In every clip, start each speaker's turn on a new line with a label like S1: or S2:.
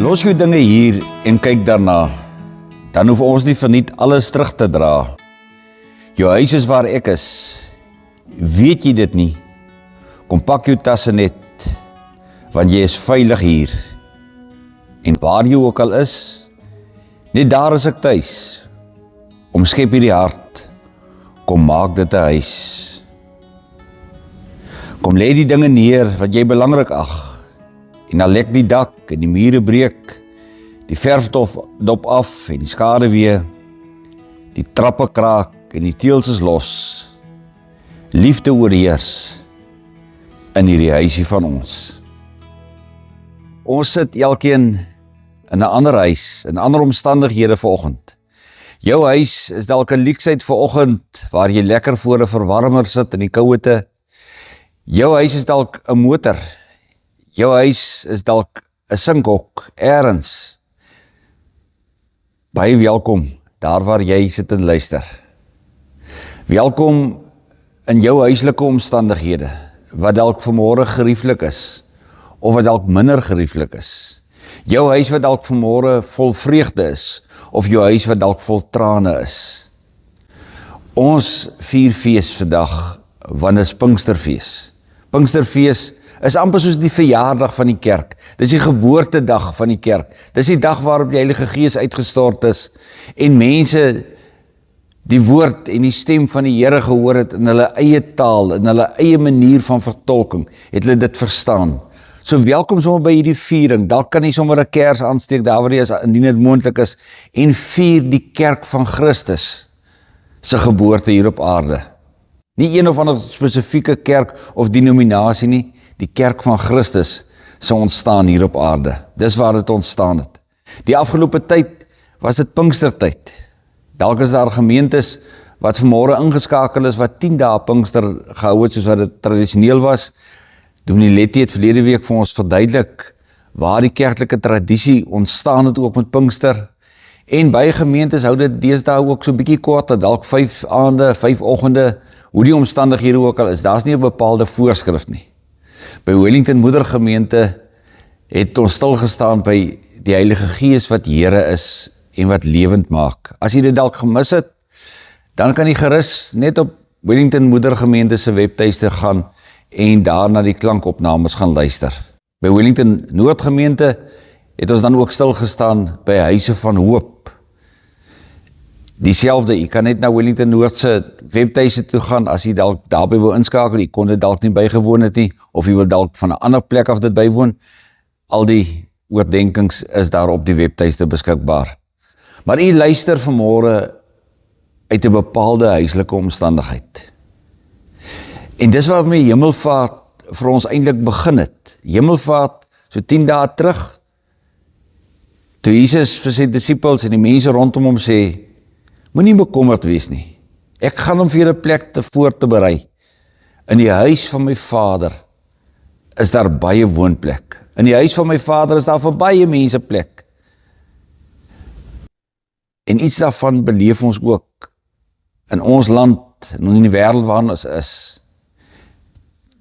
S1: Los jou dinge hier en kyk daarna. Dan hoef ons nie verniet alles terug te dra. Jou huis is waar ek is. Weet jy dit nie? Kom pak jou tasse net, want jy is veilig hier. En waar jy ook al is, net daar is ek tuis. Omskep hierdie hart, kom maak dit 'n huis. Kom lê die dinge neer wat jy belangrik ag, en dan lek die dak en die mure breek, die verf dop af en die skade weer, die trappe kraak en die teëls is los. Liefde oorheers in hierdie huisie van ons. Ons sit elkeen in 'n ander huis, in ander omstandighede vanoggend. Jou huis is dalk 'n leksheid vanoggend waar jy lekker voor 'n verwarmer sit in die kouete. Jou huis is dalk 'n motor. Jou huis is dalk 'n sinkhok, eers. Baie welkom daar waar jy sit en luister. Welkom in jou huislike omstandighede, wat dalk vanmôre gerieflik is, of wat dalk minder gerieflik is. Jou huis wat dalk vanmôre vol vreugde is, of jou huis wat dalk vol trane is. Ons vier fees vandag, want dit is Pinksterfees. Pinksterfees is amper soos die verjaardag van die kerk. Dis die geboortedag van die kerk. Dis die dag waarop die Heilige Gees uitgestort is, en mense die woord en die stem van die Here gehoor het in hulle eie taal, in hulle eie manier van vertolking, het hulle dit verstaan. So welkom sommer by hierdie viering. Dalk kan jy sommer 'n kers aansteek daar waar jy is, indien dit moontlik is, en vier die kerk van Christus se geboorte hier op aarde. Nie een of ander spesifieke kerk of denominasie nie, die kerk van Christus se ontstaan hier op aarde. Dis waar dit ontstaan het. Die afgelope tyd was dit Pinkstertyd. Dalk is daar gemeentes wat vanmôre ingeskakel is, wat 10 dae Pinkster gehou het, soos wat dit tradisioneel was. Dominee Letty het verlede week vir ons verduidelik waar die kerklike tradisie ontstaan het ook met Pinkster. En baie gemeentes hou dit deesdae ook so bietjie korter, dalk 5 aande, 5 oggende, hoe die omstandighede ook al is. Daar's nie 'n bepaalde voorskrif nie. By Wellington Moedergemeente het ons stilgestaan by die Heilige Gees wat Here is en wat lewend maak. As jy dit dalk gemis het, dan kan jy gerus net op Wellington Moedergemeente se webtuiste gaan en daar na die klankopnames gaan luister. By Wellington Noordgemeente het ons dan ook stilgestaan by Huise van Hoop. Dieselfde, jy kan net na Wellington Noord se webtuiste toe gaan, as jy dalk daarby wil inskakel, jy kon dit dalk nie bygewoon het nie, of jy wil dalk van 'n ander plek af dit bywoon. Al die oordenkings is daar op die webtuiste beskikbaar. Maar jy luister vanmôre uit 'n bepaalde huislike omstandigheid. En dis waarmee Hemelvaart vir ons eintlik begin het. Hemelvaart, so 10 dae terug, toe Jesus vir sy disippels en die mense rondom hom sê, moenie bekommerd wees nie. Ek gaan hom vir julle 'n plek voor te berei. In die huis van my Vader is daar baie woonplek. In die huis van my Vader is daar vir baie mense plek. En iets daarvan beleef ons ook in ons land en in die wêreld waarin ons is.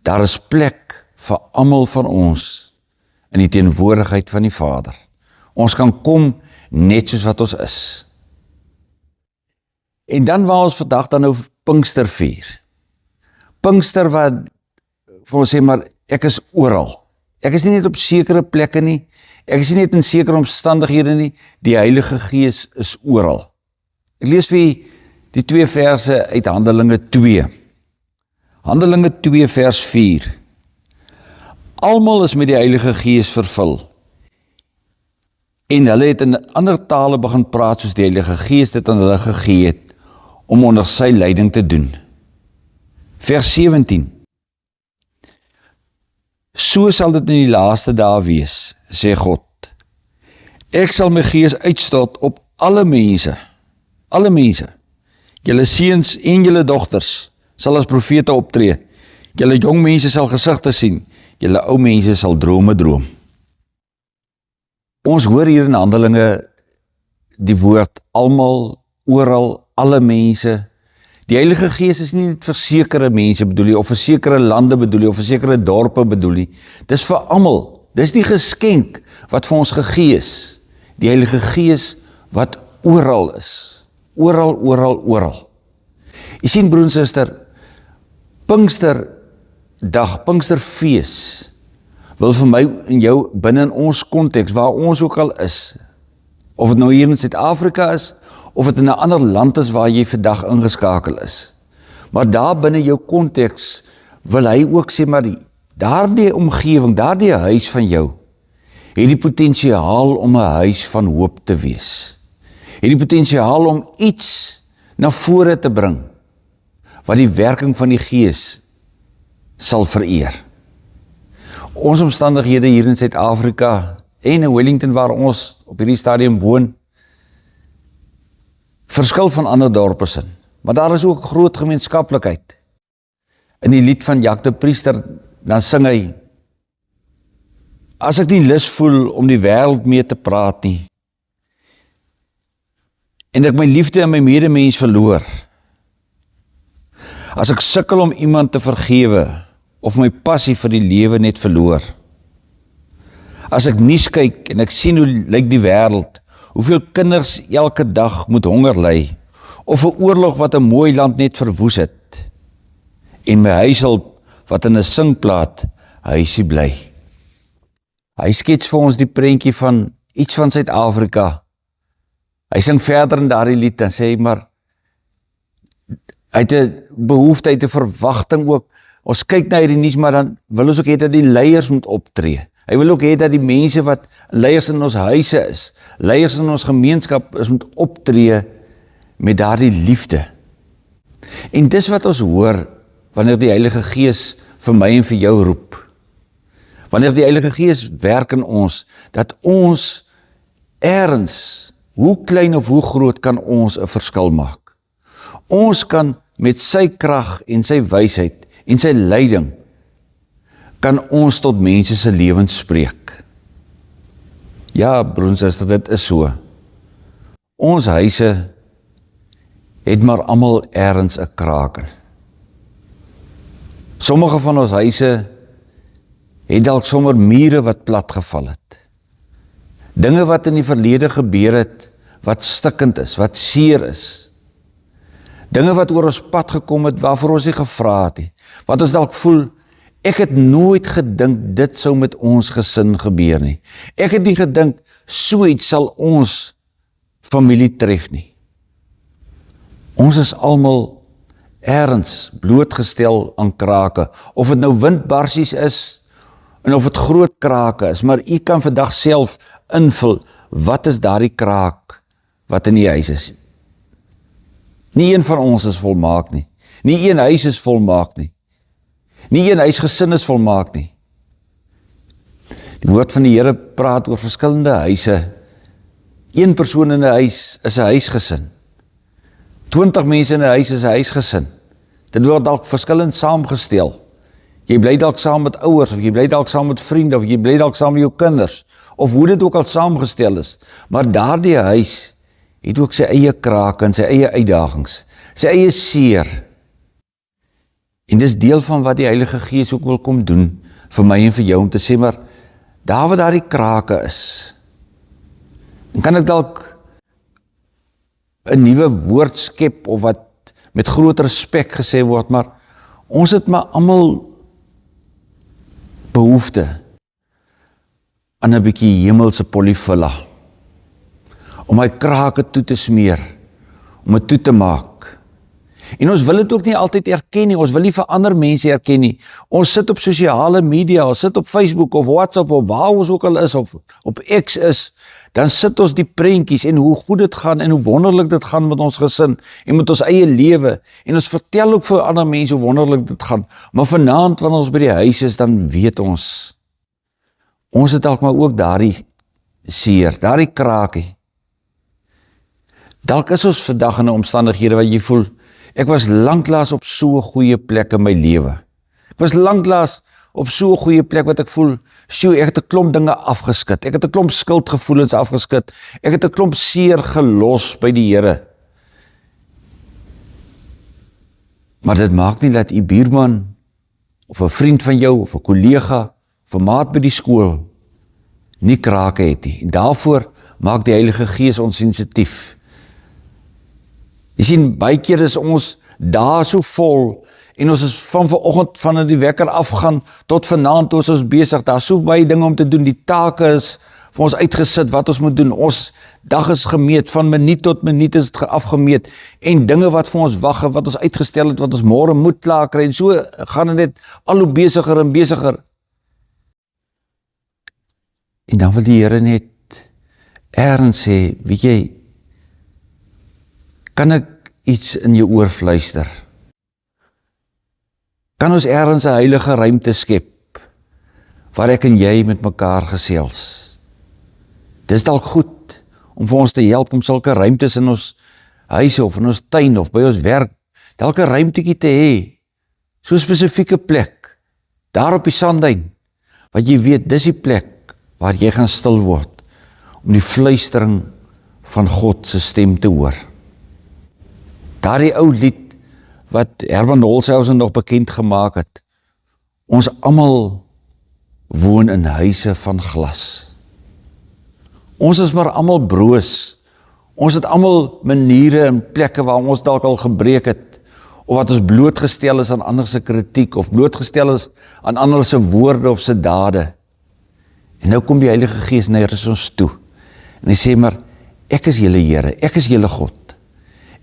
S1: Daar is plek vir almal van ons in die teenwoordigheid van die Vader. Ons kan kom net soos wat ons is. En dan waar ons vandag dan nou Pinkster vier. Pinkster wat vir ons sê, maar ek is oral. Ek is nie net op sekere plekke nie. Ek is nie net in sekere omstandighede nie. Die Heilige Gees is oral. Ek lees vir die 2 verse uit Handelinge 2. Handelinge 2 vers 4. Almal is met die Heilige Gees vervul. En hulle het in ander tale begin praat soos die Heilige Gees dit aan hulle gegee het om onder sy leiding te doen. Vers 17. So sal dit in die laaste dae wees, sê God. Ek sal my Gees uitstort op alle mense. Alle mense. Julle seuns en julle dogters sal as profete optree. Julle jong mense sal gesigte sien. Julle ou mense sal drome droom. Ons hoor hier in Handelinge die woord almal, oral, alle mense. Die Heilige Gees is nie net vir sekere mense bedoel nie, of vir sekere lande bedoel nie, of vir sekere dorpe bedoel nie. Dis vir almal. Dis die geskenk wat vir ons gegee is. Die Heilige Gees wat oral is. Oral, oral, oral. Jy sien broer en suster, Pinksterdag, Pinksterfees, wil vir my en jou binne in ons konteks, waar ons ook al is, of het nou hier in Suid-Afrika is, of het in 'n ander land is waar jy vandag ingeskakel is. Maar daar binne jou konteks wil hy ook sê, maar daardie omgewing, daardie huis van jou, het die potensiaal om 'n huis van hoop te wees. Het die potensiaal om iets na vore te bring, wat die werking van die Gees sal vereer. Ons omstandighede hier in Suid-Afrika en in Wellington waar ons op hierdie stadium woon, verskil van ander dorpe sin, maar daar is ook groot gemeenskaplikheid. In die lied van Jack de Priester, dan sing hy, as ek nie lus voel om die wêreld mee te praat nie, en ek my liefde en my medemens verloor, as ek sukkel om iemand te vergewe, of my passie vir die lewe net verloor, as ek nuus kyk en ek sien hoe lyk die wêreld, hoeveel kinders elke dag moet honger ly, of 'n oorlog wat 'n mooi land net verwoes het, en my huishulp wat in 'n singplaat huisie bly. Hy skets vir ons die prentjie van iets van Suid-Afrika. Hy sing verder in daardie lied en sê, maar hy het 'n behoefte, hy het 'n verwagting ook. Ons kyk na hierdie nuus, maar dan wil ons ook hê dat die leiers moet optree. Hy wil ook hê dat die mense wat leiers in ons huise is, leiers in ons gemeenskap is, moet optree met daardie liefde. En dis wat ons hoor wanneer die Heilige Gees vir my en vir jou roep. Wanneer die Heilige Gees werk in ons, dat ons ergens, hoe klein of hoe groot, kan ons 'n verskil maak. Ons kan met sy krag en sy wysheid en sy leiding, kan ons tot mense se lewens spreek. Ja, broer en suster, dit is so. Ons huise het maar almal ergens 'n kraker. Sommige van ons huise het dalk sommer mure wat platgeval het. Dinge wat in die verlede gebeur het, wat stikkend is, wat seer is. Dinge wat oor ons pad gekom het, waarvoor ons nie gevra het nie. Wat ons dalk voel, ek het nooit gedink dit sou met ons gesin gebeur nie. Ek het nie gedink so iets sal ons familie tref nie. Ons is almal ergens blootgestel aan krake, of het nou windbarsies is, en of het groot krake is, maar u kan vandag self invul, wat is daardie kraak wat in die huis is? Nie een van ons is volmaak nie. Nie een huis is volmaak nie. Nie een huisgesin is volmaak nie. Die woord van die Here praat oor verskillende huise. Een persoon in 'n huis is 'n huisgesin. 20 mense in 'n huis is 'n huisgesin. Dit word dalk verskillend saamgestel. Jy bly dalk saam met ouers, of jy bly dalk saam met vriende, of jy bly dalk saam met jou kinders, of hoe dit ook al saamgestel is. Maar daardie huis het ook sy eie krake en sy eie uitdagings, sy eie seer. En dis deel van wat die Heilige Gees ook wil kom doen, vir my en vir jou, om te sê, maar daar waar daardie krake is, en kan ek dalk 'n nuwe woord skep, of wat met groot respek gesê word, maar ons het maar almal behoefte aan 'n bietjie hemelse polyvilla, om my krake toe te smeer, om het toe te maak. En ons wil dit ook nie altyd erken nie, ons wil nie vir ander mense erken nie. Ons sit op sosiale media, ons sit op Facebook of WhatsApp, of waar ons ook al is, of op X is, dan sit ons die prentjies en hoe goed dit gaan en hoe wonderlik dit gaan met ons gesin en met ons eie lewe. En ons vertel ook vir ander mense hoe wonderlik dit gaan. Maar vanaand wanneer ons by die huis is, dan weet ons het dalk maar ook daardie seer, daardie kraakie. Dalk is ons vandag in 'n omstandighede waar jy voel, ek was lanklaas op so 'n goeie plek in my lewe. Ek was lanklaas op so 'n goeie plek wat ek voel, ek het 'n klomp dinge afgeskit. Ek het 'n klomp skuldgevoelens afgeskit. Ek het 'n klomp seer gelos by die Here. Maar dit maak nie dat u buurman, of 'n vriend van jou, of 'n kollega, of 'n maat by die skool, nie krake het nie. En daarvoor maak die Heilige Gees ons sensitief. Jy sien, baie keer is ons daar so vol, en ons is van vanoggend van die wekker afgaan, tot vanaand ons is besig, daar is so baie dinge om te doen, die take is vir ons uitgesit, wat ons moet doen, ons dag is gemeet, van minuut tot minuut is het afgemeet, en dinge wat vir ons wag, wat ons uitgestel het, wat ons môre moet klaar kry, en so gaan het net al hoe besigger en besigger. En dan wil die Here net ergens sê, weet jy, kan ek iets in jou oor fluister? Kan ons ergens 'n heilige ruimte skep, waar ek en jy met mekaar gesels? Dis dalk goed, om vir ons te help om sulke ruimtes in ons huise, of in ons tuin, of by ons werk, dalk 'n ruimtetjie te hê, so 'n spesifieke plek, daar op die sandduin, wat jy weet, dis die plek, waar jy gaan stil word, om die fluistering van God se stem te hoor. Daardie ou lied, wat Herman Holshousen nog bekend gemaak het, ons almal woon in huise van glas. Ons is maar almal broos, ons het almal maniere en plekke waar ons dalk al gebreek het, of wat ons blootgestel is aan ander se kritiek, of blootgestel is aan ander se woorde of se dade. En nou kom die Heilige Gees na ons toe, en hy sê maar, ek is julle Here, ek is julle God.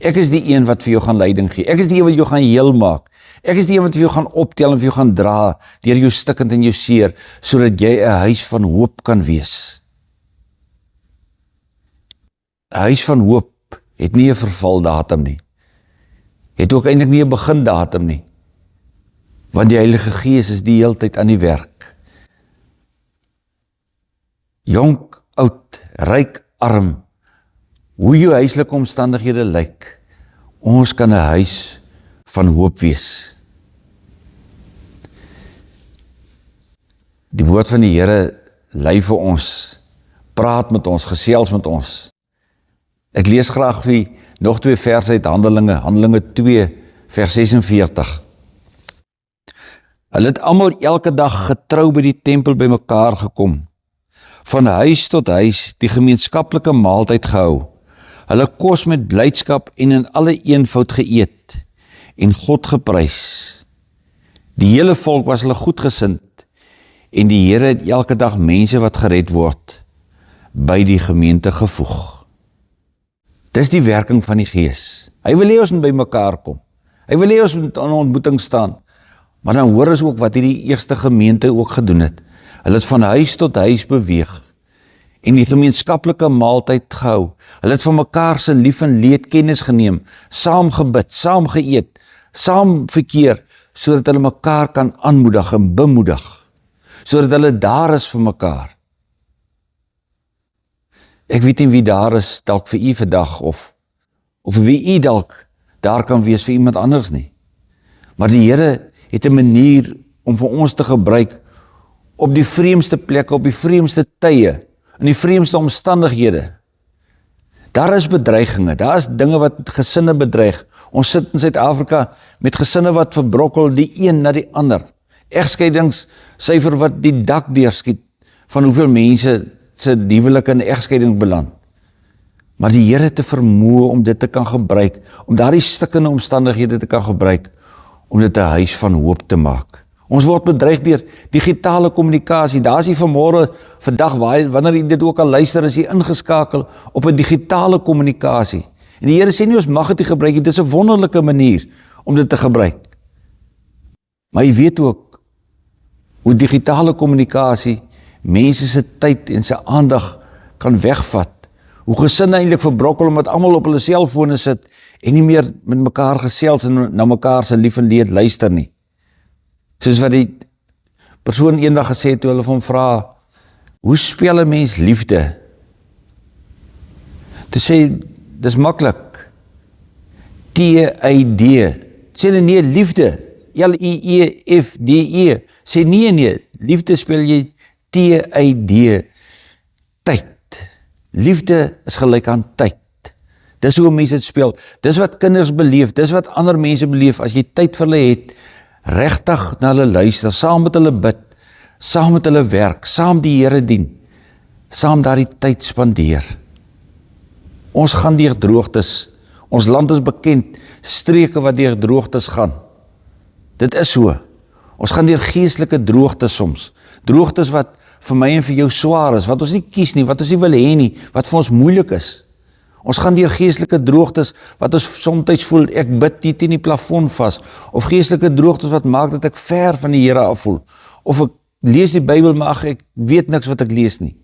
S1: Ek is die een wat vir jou gaan leiding gee. Ek is die een wat jou gaan heel maak. Ek is die een wat vir jou gaan optel en vir jou gaan dra, deur jou stikkend en jou seer, sodat jy 'n huis van hoop kan wees. 'n Huis van hoop het nie 'n vervaldatum nie. Het ook eintlik nie 'n begindatum nie. Want die Heilige Gees is die heeltyd aan die werk. Jonk, oud, ryk, arm, hoe jou huislike omstandighede lyk, ons kan 'n huis van hoop wees. Die woord van die Here lei vir ons, praat met ons, gesels met ons. Ek lees graag vir nog 2 verse uit Handelinge 2, vers 46. Hulle het almal elke dag getrou by die tempel by mekaar gekom, van huis tot huis die gemeenskaplike maaltyd gehou, hulle kos met blydskap en in alle eenvoud geëet, en God geprys. Die hele volk was hulle goedgesind, en die Here het elke dag mense wat gered word, by die gemeente gevoeg. Dis die werking van die Gees. Hy wil hê ons moet by mekaar kom. Hy wil hê ons moet aan 'n ontmoeting staan. Maar dan hoor ons ook wat hierdie eerste gemeente ook gedoen het. Hulle het van huis tot huis beweeg, en die gemeenskaplike maaltyd gehou. Hulle het van mekaar se lief en leed kennis geneem, saam gebid, saam geëet, saam verkeer, sodat hulle mekaar kan aanmoedig en bemoedig, sodat hulle daar is vir mekaar. Ek weet nie wie daar is, dalk vir u vandag, of wie u dalk daar kan wees vir iemand anders nie. Maar die Here het 'n manier om vir ons te gebruik, op die vreemdste plekke, op die vreemdste tye, in die vreemdste omstandighede. Daar is bedreigings, daar is dinge wat gesinne bedreig. Ons sit in Suid-Afrika met gesinne wat verbrokkel, die een na die ander. Egsskeidingssyfer wat die dak deurskiet, van hoeveel mense se huwelik in egskeiding beland. Maar die Here te vermoë om dit te kan gebruik, om daardie stikkende omstandighede te kan gebruik, om dit 'n huis van hoop te maak. Ons word bedreig deur digitale kommunikasie. Daar is jy vanmôre, vandag, wanneer jy dit ook al luister, is jy ingeskakel op 'n digitale kommunikasie. En die Here sê nie ons mag dit gebruik nie, dit is 'n wonderlike manier om dit te gebruik. Maar jy weet ook hoe digitale kommunikasie mense se tyd en se aandag kan wegvat. Hoe gesinne eintlik verbrokkel omdat almal op hulle selfone sit en nie meer met mekaar gesels en na mekaar se lief en leed luister nie. Soos wat die persoon eendag gesê het toe hulle van vra, hoe speel 'n mens liefde? Toe sê, dis maklik. T-I-D. Sê hulle nee, liefde. L-I-E-F-D-E. Sê nee, liefde speel jy T-I-D. Tyd. Liefde is gelyk aan tyd. Dis hoe mense dit speel. Dis wat kinders beleef, dis wat ander mense beleef, as jy tyd vir hulle het, regtig na hulle luister, saam met hulle bid, saam met hulle werk, saam die Here dien, saam daardie tyd spandeer. Ons gaan deur droogtes, ons land is bekend, streke wat deur droogtes gaan. Dit is so, ons gaan deur geestelike droogtes soms, droogtes wat vir my en vir jou swaar is, wat ons nie kies nie, wat ons nie wil hê nie, wat vir ons moeilik is. Ons gaan deur geestelike droogtes, wat ons soms voel, ek bid hier teen die plafon vas, of geestelike droogtes wat maak dat ek ver van die Here af voel, of ek lees die Bybel, maar ag, ek weet niks wat ek lees nie.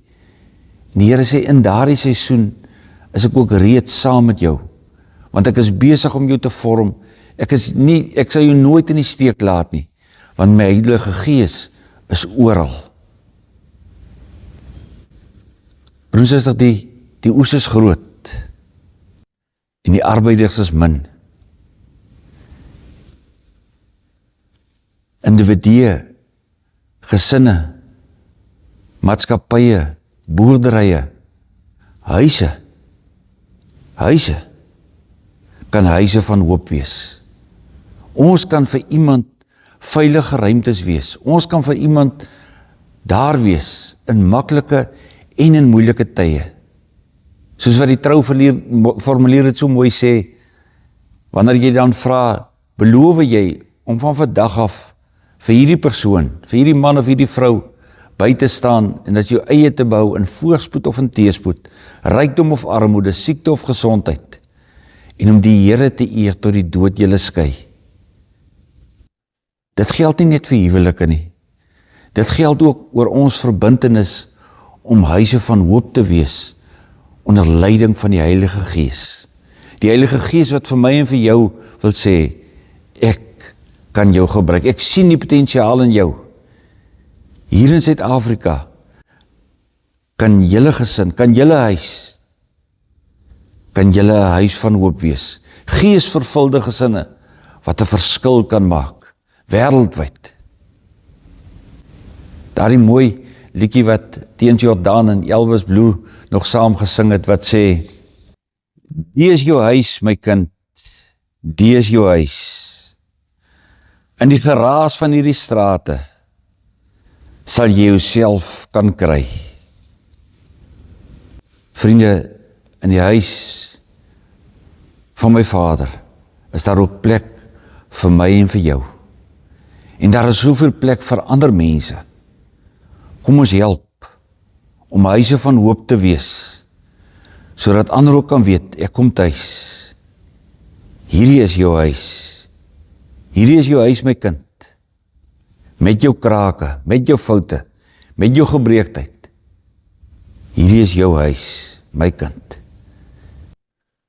S1: En die Here sê, in daardie seisoen is ek ook reeds saam met jou, want ek is besig om jou te vorm, ek sal jou nooit in die steek laat nie, want my Heilige Gees is oral. Broers en susters, die oes is groot, en die arbeiders is min. Individue, gesinne, maatskappye, boerderye, huise, kan huise van hoop wees. Ons kan vir iemand veilige ruimtes wees. Ons kan vir iemand daar wees, in maklike en in moeilike tye. Soos wat die trouformulier het so mooi sê, wanneer jy dan vra, beloof jy om van vandag af vir hierdie persoon, vir hierdie man of hierdie vrou, by te staan en dat jou eie te bou in voorspoed of in teëspoed, rykdom of armoede, siekte of gesondheid, en om die Here te eer tot die dood julle skei. Dit geld nie net vir huwelike nie. Dit geld ook oor ons verbintenis om huise van hoop te wees, onder leiding van die Heilige Gees. Die Heilige Gees wat vir my en vir jou wil sê, ek kan jou gebruik, ek sien die potensiaal in jou. Hier in Suid-Afrika, kan julle gesin, kan julle huis, kan julle 'n huis van hoop wees. Geesvervulde gesinne, wat 'n verskil kan maak, wêreldwyd. Daardie mooi liedjie wat Teens Jordaan en Elvis Blue nog saam gesing het, wat sê, die is jou huis, my kind, die is jou huis. In die geraas van hierdie strate, sal jy jouself kan kry. Vriende, in die huis van my Vader, is daar ook plek vir my en vir jou. En daar is soveel plek vir ander mense. Kom ons help om huise van hoop te wees, sodat ander ook kan weet, ek kom tuis. Hierdie is jou huis. Hierdie is jou huis, my kind. Met jou krake, met jou foute, met jou gebreektheid. Hierdie is jou huis, my kind.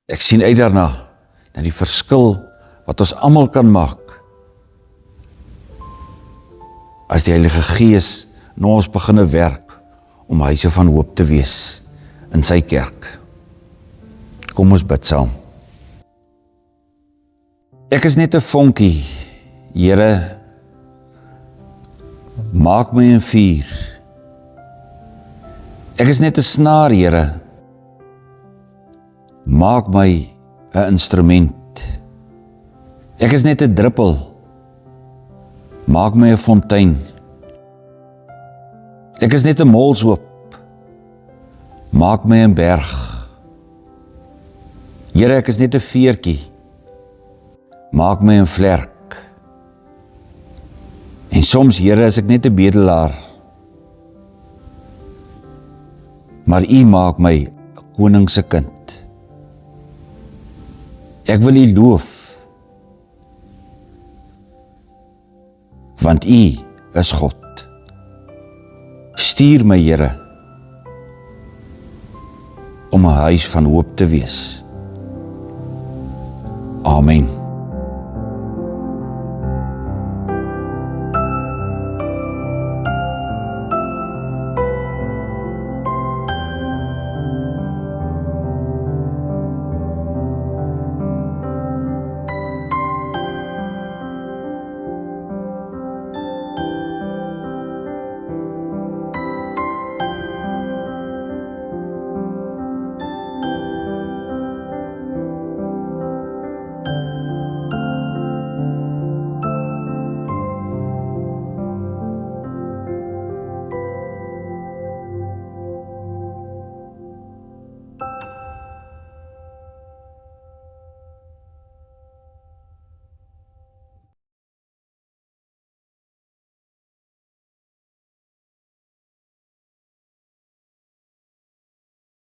S1: Ek sien uit daarna, na die verskil wat ons almal kan maak, as die Heilige Gees in ons beginne werk, om huise van hoop te wees, in sy kerk. Kom ons bid saam. Ek is net 'n vonkie, Here, maak my 'n vuur. Ek is net 'n snaar, Here, maak my 'n instrument. Ek is net 'n druppel, maak my 'n fontein. Ek is net 'n molshoop, maak my 'n berg. Here, ek is net 'n veertjie, maak my 'n vlerk. En soms, Here, is ek net 'n bedelaar, maar U maak my 'n koning se kind. Ek wil U loof, want U is God. Stuur my, Here, om 'n huis van hoop te wees. Amen.